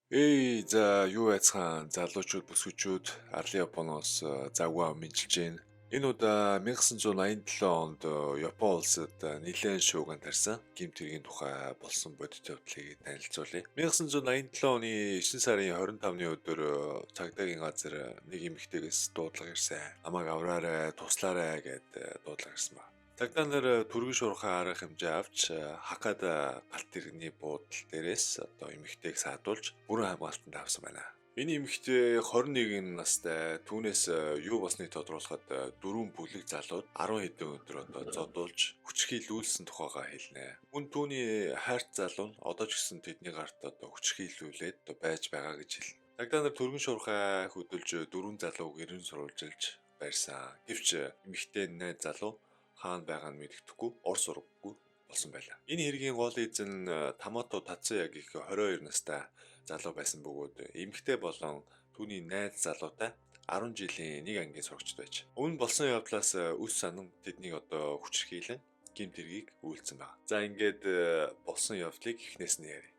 За юу байцгаан залуучууд бүсгүүчүүд Арлын Японоос загваа мэджилж байна. Энэ удаа 1987 онд Япон улсад нэлээд шуугиан тарьсан гэмт хэргийн тухай болсон бодит явдлыг танилцуулъя. 1987 оны 9 сарын 25-ны өдөр цагдаагийн газар нэг эмэгтэйгээс дуудлага ирсэн. Намайг авраарай, туслаарай гэд дуудлага ирсэн ба. Цагдаа нар түргэн шуурхай арга хэмжээ авч хакад галт тэрэгний буудлын дээрээс эмэгтэйг саадуулж бүрэн хамгаалтанд авсан байна. Энэ эмэгтэй 21 настай, түүнээс юу болсныг тодруулахад дөрвөн бүлэг залууд 10 хэдэн өдөр зодуулж хүчрхийлүүлсэн тухайга хэлнэ. Мөн түүний хайрт залуу нь одоо ч гэсэн тэдний гарт хүчрхийлүүлээд байж байгаа гэж хэлнэ. Цагдаа нар түргэн шуурхай хөдөлж дөрвөн залууг эрен сурвалжилж барьсан. Гэвч эмэгтэй найз залуу хаана байгаа нь мэддэхгүй, ор сургаггүй болсон байлаа. Энэ хэргийн гол эзэн Тамото Тацуя гэх 22 настай залуу байсан бөгөөд эмэгтэй болон түүний найз залуутай 10 жилийн нэг ангийн сурагчд байж. Өмнө болсон явдлаас үс санан тэднийг хүчрхийлэн гэмт хэргийг үйлдсэн байна. За ингээд болсон явдлыг эхнээс нь ярив.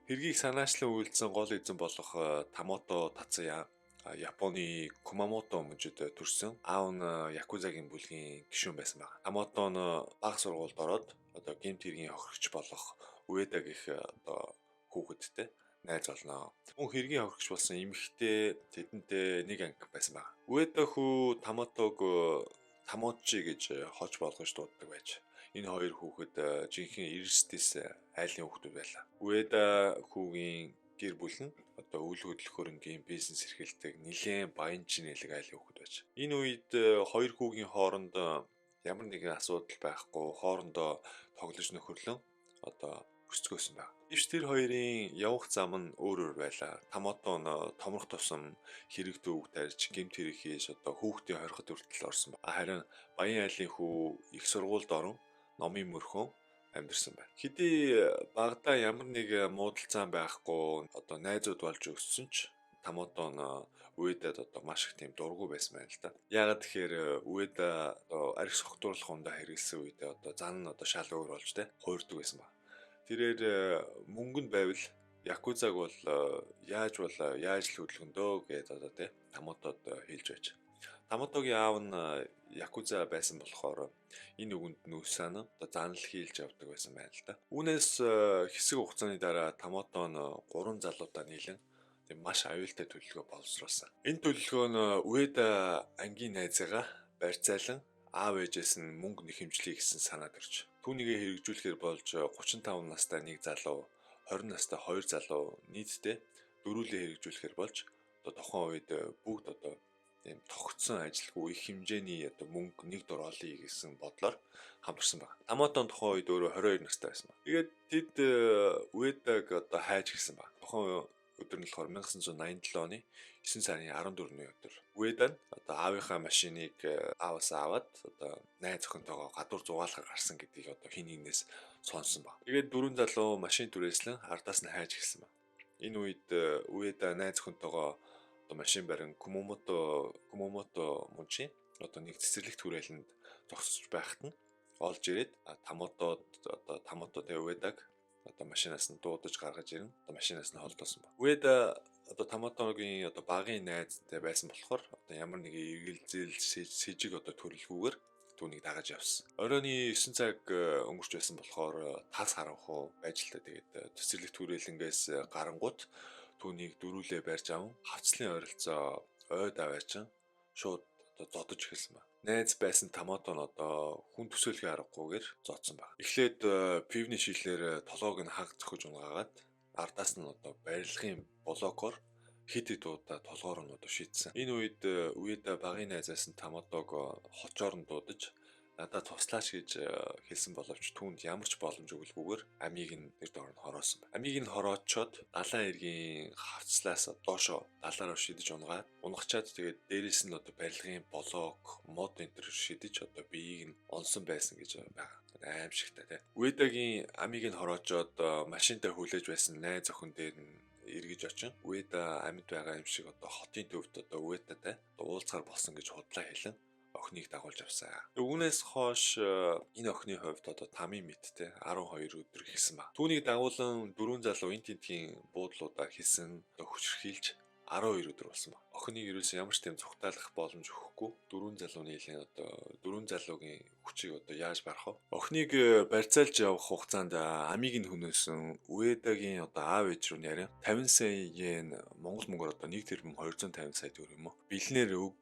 Хэргийг санаачлан үйлдсэн гол эзэн болох Тамото Тацуя Японы Кумамото мужид төрсэн. Аав нь Якузагийн бүлгийн гишүүн байсан байна. Тамото нь бага сургуульд ороод гэмт хэргийн хохирогч болох Уэда гэх хүүхэдтэй найз болно. Мөн хэргийн хохирогч болсон эмэгтэй тэдэнтэй нэг анги байсан байна. Уэда хүү Тамотог Тамочи гэж хож болгож дууддаг байж. Энэ хоёр хүүхэд жинхэнэ Иристис айлын хүүхдүүд байлаа. Уэда хүүгийн гэр бүл нь үйл хөдлөхөөрөнгийн бизнес эрхэлдэг нэлээд баян чинэлэг айлын хүүхэд байж. Энэ үед хоёр хүүгийн хооронд ямар нэгэн асуудал байхгүй, хоорондоо тоглож нөхөрлөн өсцгөөсөн байна. Ивч тэр хоёрын явах зам нь өөр байлаа. Тамото нь томрох тусам хэрэг дүүг тарьж гэмт хэрэг хийж хүүхдийн хориход хүртэл орсон байна. Харин баян айлын хүү их сургуульд орон номын мөрхөн амьдэрсэн байна. Хэдий багада ямар нэг муудалцаан байхгүй найзууд болж өссөн ч Тамото нь Уэдад маш их тийм дургүй байсан байна л да. Яагаад тэгэхээр Уэда арх согтуурлах ундаа хэрэгэлсэн үед зан нь шал өөр болж хуурдаг байсан ба. Тэрээр мөнгөнд байвал Якузаг бол яаж л хөдөлгөндөө гэдэг Тамотод хэлж байж. Тамотогийн аав нь Якуза байсан болохоор энэ үгэнд нүүсэн занал хийлж явдаг байсан байна л да. Үүнээс хэсэг хугацааны дараа Тамото нь 3 залуудаа нийлэн маш аюултай төлөвлөгөө боловсруулсан. Энэ төлөвлөгөө нь Уэда ангийн найзаагаа барьцаалан аав ээжээс нь мөнгө нэхэмжлэе гэсэн санаад ирж. Түүнийг хэрэгжүүлэхээр болж 35 настай нэг залуу, 20 настай 2 залуу нийтдээ дөрүүлээ хэрэгжүүлэхээр болж тухайн үед бүгд тийм тогтсон ажилгүй их хэмжээний мөнгө нэг дор олъё гэсэн бодлоор хамтарсан байна. Тамотон тухайн үед өөрөө 22 настай байсан байна. Тэгээд тэд Уэдаг хайж гисэн байна. Тухайн өдөр нь болохоор 1987 оны 9 сарын 14-ний өдөр. Уэда нь аавынхаа машиныг ааваас аваад найз охинтойгоо гадуур зугаалахаар гарсан гэдгийг хин нэгнээс сонсон байна. Тэгээд дөрвөн залуу машин түрээслэн ардаас нь хайж гисэн байна. Энэ үед Уэда найз охинтойгоо машин барин Кумамото мужийн нэг цэцэрлэгт хүрээлэнд зогсож байхад нь олж ирээд Тамото Уэдаг машинаас нь дуудаж гаргаж ирэн машинаас нь холдуулсан байна. Уэда Тамотогийн багын найзтай байсан болохоор ямар нэг эргэлзээл сэжиг төрөлгүйгээр түүнийг дагаж явсан. Оройн 9 цаг өнгөрч байсан болохоор тас харанхуй байж л та. Тэгээд цэцэрлэгт хүрээлэнгээс гарангуут түүнийг дөрүүлээ барьж аван хавцлын ойролцоо ойд аваачин шууд зодож эхэлсэн байна. Найз байсан Тамото нь хүн төсөөлөхий аргагүйгээр зодсон байна. Эхлээд пивний шилээр толгойг нь хаг зөхөж унгаагаад ардаас нь барилгын блокоор хит удаа толгоор нь шийдсэн. Энэ үед Уэда багын найзаас нь Тамотог хочоор нь дуудаж надад туслаач гэж хэлсэн боловч түүнд ямар ч боломж өгөлгүйгээр амийг нь нэр доор нь хороосон байна. Амийг нь хороочоод далайн эргийн хавцлаас доошоо далаараа шидэж унгачаад тэгээд дээрээс нь барилгын блок мод энтер шидэж биеийг нь онсон байсан гэж байгаа. Аимшигтай тий. Уэдагийн амийг нь хороочоод машинтай хүлээж байсан найз охин дээр нь эргэж очин. Уэда амьд байгаа юм шиг хотын төвд Уэдатай уулзгаар болсон гэж худлаа хэлэн охиныг дагуулж авсан. Үүнээс хойш энэ охины хувьд одоо тамийн мэдтэй 12 өдөр хийсэн ба. Түүнийг дагуулan дөрвөн залуу эн тентгийн буудлуудаа хийсэн хүчрхийлж 12 өдөр болсон ба. Охиныг ерөөсөн ямар ч тийм цугтаалах боломж өгөхгүй. Дөрвөн залууны хэлэн одоо дөрвөн залуугийн хүчийг одоо яаж барах вэ? Охиныг барьцаалж явах хугацаанд амийг нь хөнөөсөн Уэдагийн одоо аав ээж рүү нэрээ 50 сая йен Монгол мөнгөөр одоо 1 тэрбум 250 сая төгрөг юм уу? Бэлнээр өг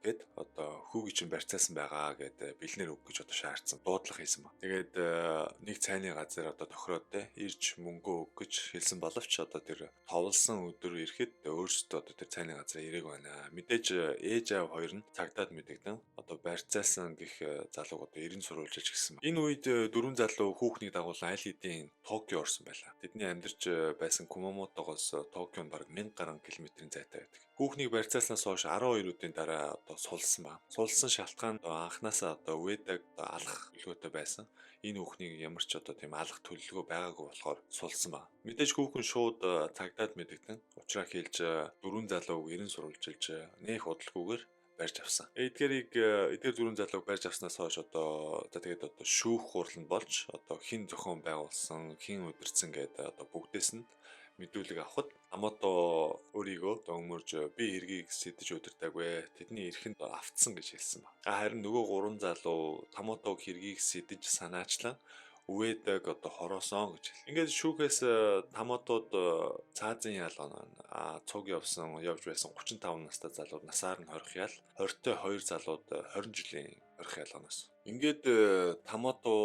гэд одоо хүүгийн чинь барьцаасан байгаа гэд бэлнээр өг гэж одоо шаардсан дуудлага хийсэн ба. Тэгээд нэг цайны газар одоо тохироод те ирж мөнгө өг гэж хэлсэн боловч одоо тэр товлсон өдөр ирэхэд өөрсдөө одоо тэр цайны газар ирээг байна. Мэдээж ээж аав хоёр нь цагдаад мэдэгдэн одоо барьцаасан гих залууг одоо 90 сурвалж гисэн. Энэ үед дөрвөн залуу хүүхнийг дагуулсан аль хэдийн Токио орсон байлаа. Тэдний амьдарч байсан Кумамотогоос Токио нь бараг 1000 гаруй километрийн зайтай байдаг. Хүүхнийг барьцааснаас хойш 12 өдрийн дараа одоо сулсан ба. Сулсан шалтгаан анханасаа одоо Уэдаг алах төлөвтэй байсан. Энэ хүүхнийг ямар ч одоо тийм алах төлөвлөгөө байгаагүй болохоор сулсан ба. Мэдээж хүүхэн шууд цагдаад мэдэгдэн уучраа хэлж дөрвөн залууг 90 сурвалжилж нэх удалгүйгээр барьж авсан. Эдгээр дөрвөн залууг барьж авснаас хойш одоо тэгээд одоо шүүх хурланд болж одоо хин зохион байгуулсан, хин удирдсан гэдэг одоо бүгдээс нь мэдүүлэг авахд Тамото өөрийгөө өмөрж би хэргийг сэтэж удирдаагүй тэдний эрхэнд автсан гэж хэлсэн ба. Харин нөгөө гурван залуу Тамотог хэргийг сэтэж санаачлан Уэдаг одоо хороосон гэж хэл. Ингээд шүүхээс Тамотод цаазын ялгаа цуг явж байсан 35 настай залууд насаар нь хорих ял 20-той 2 залууд 20 жилийн хорих ялгаанаас. Ингээд Тамото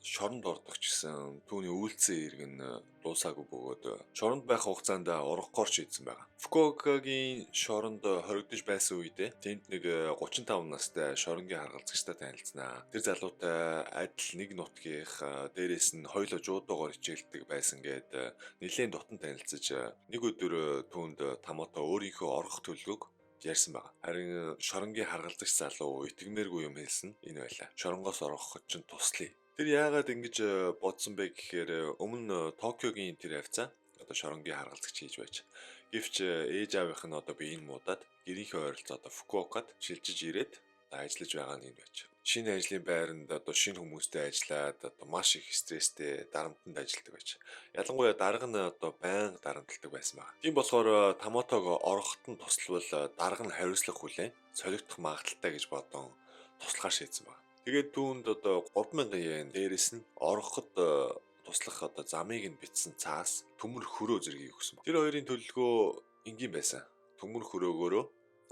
шоронд ордог ч гэсэн түүний үйлцэн ирэг нь дуусаагүй бөгөөд шоронд байх хугацаанд ургахгүйр шийдсэн байгаа. Фукуокагийн шоронд хоригдож байсан үедээ тэнд нэг 35 настай шоронгийн харгалзагчтай танилцсанаа. Тэр залуутай адил нэг нутгийнх дээрээс нь хоёулаа жуудуугаар хичээлдэг байсан гэд нэлээд дотн танилцаж нэг өдөр түүнд Тамото өөрийнхөө орох төлөвөг ярьсан байгаа. Харин шоронгийн харгалзагч залуу итгэмээргүй юм хэлсэн энэ байлаа. Шоронгоос орох чинь туслая. Тэр яагаад ингэж бодсон бэ гэхээр өмнө Токиогийн тэр хавцаа одоо шоронгийн харгалзагч хийж байж. Гэвч ээж аавынх нь одоо биеийг муудаад гэрийнхээ ойролцоо одоо Фукуокад шилжиж ирээд ажиллаж байгаа нь энэ байж. Шинэ ажлын байранд одоо шинэ хүмүүстэй ажиллаад одоо маш их стресстэй дарамтанд ажилладаг байж. Ялангуяа дарга нь одоо байнга дарамталдаг байсан байна. Тийм болохоор Тамотог ороход нь туславал дарга нь хариуцлах хүлээн солигдох магадaltaй гэж бодон туслахаар шийдсэн байна. Тэгээд түүнд одоо 3000 йен дээрэс нь ороход туслах одоо замыг нь бичсэн цаас төмөр хөрөө зэргийг өгсөн. Тэр хоёрын төлөлгөө энгийн байсан. Төмөр хөрөөгөөрөө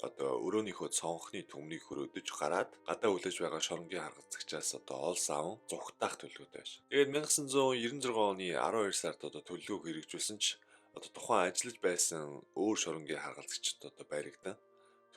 одоо өрөөнийхөө цонхны төмрийг хөрөөдөж гараад гадаа үлээж байгаа шоронгийн харгалзагчаас одоо ол савн зүгтаах төлөвлөгөөтэй байсан. Тэгээд 1996 оны 12 сард одоо төлөвлөгөөг хэрэгжүүлсэн ч одоо тухайн ажиллаж байсан өөр шоронгийн харгалзагчид одоо баригдан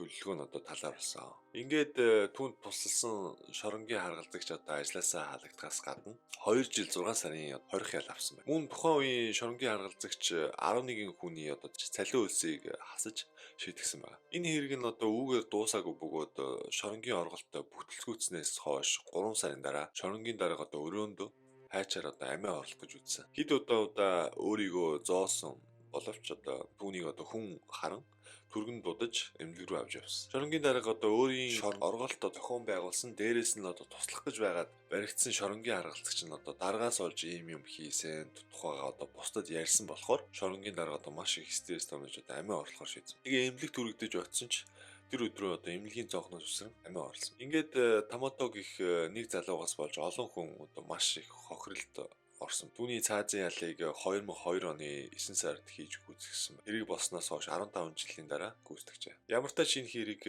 төлөвлөгөө нь одоо талаар болсон. Ингээд түүнд тусалсан шоронгийн харгалзагч одоо ажилласаа халагдахаас гадна 2 жил 6 сарын 20 ял авсан байна. Мөн тухайн үеийн шоронгийн харгалзагч 11 хүний одоо цалин хөлсийг хасаж шийтгсэн байна. Энэ хэрэг нь одоо үүгээр дуусаагүй бөгөөд шоронгийн орголт бүтэлцгүүцснээс хойш 3 сарын дараа шоронгийн дарга одоо өрөөндөө хайчаар одоо амиа орлох гэж үзсэн. Хэд удаа өөрийгөө зоосон боловч одоо түүнийг одоо хүн харан түргэн дудаж эмнэлэг рүү авч явсан. Шоронгийн дарга одоо өөрийн шорон орголтоо зохион байгуулсан, дээрээс нь одоо туслах гэж байгаад баригдсан шоронгийн харгалзагч нь одоо даргаас олж ийм юм хийсэн тухайгаа одоо бусдад ярьсан болохоор шоронгийн дарга одоо маш их стресс томж одоо амиа орлохоор шийдсэн. Тэгээ эмнэлэг түрэгдэж очсон ч тэр өдрөө одоо эмнэлгийн цонхноос үсрэн амиа орлсон. Ингээд Тамото гих нэг залуугаас болж олон хүн одоо маш их хохиролд орсон. Түүний цаазын ялыг 2002 оны 9 сард хийж гүйцэтгэсэн. Хэрэг болсноос хойш 15 жилийн дараа гүйцэтгэжээ. Ямар ч шинэ хэрэг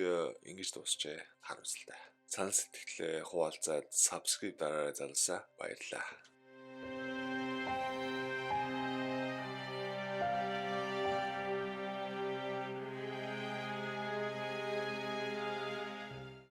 ингэж дуусчээ. Харамсалтай. Санал сэтгэлээ хуваалцаад subscribe дараарай залуусаа. Баярлалаа.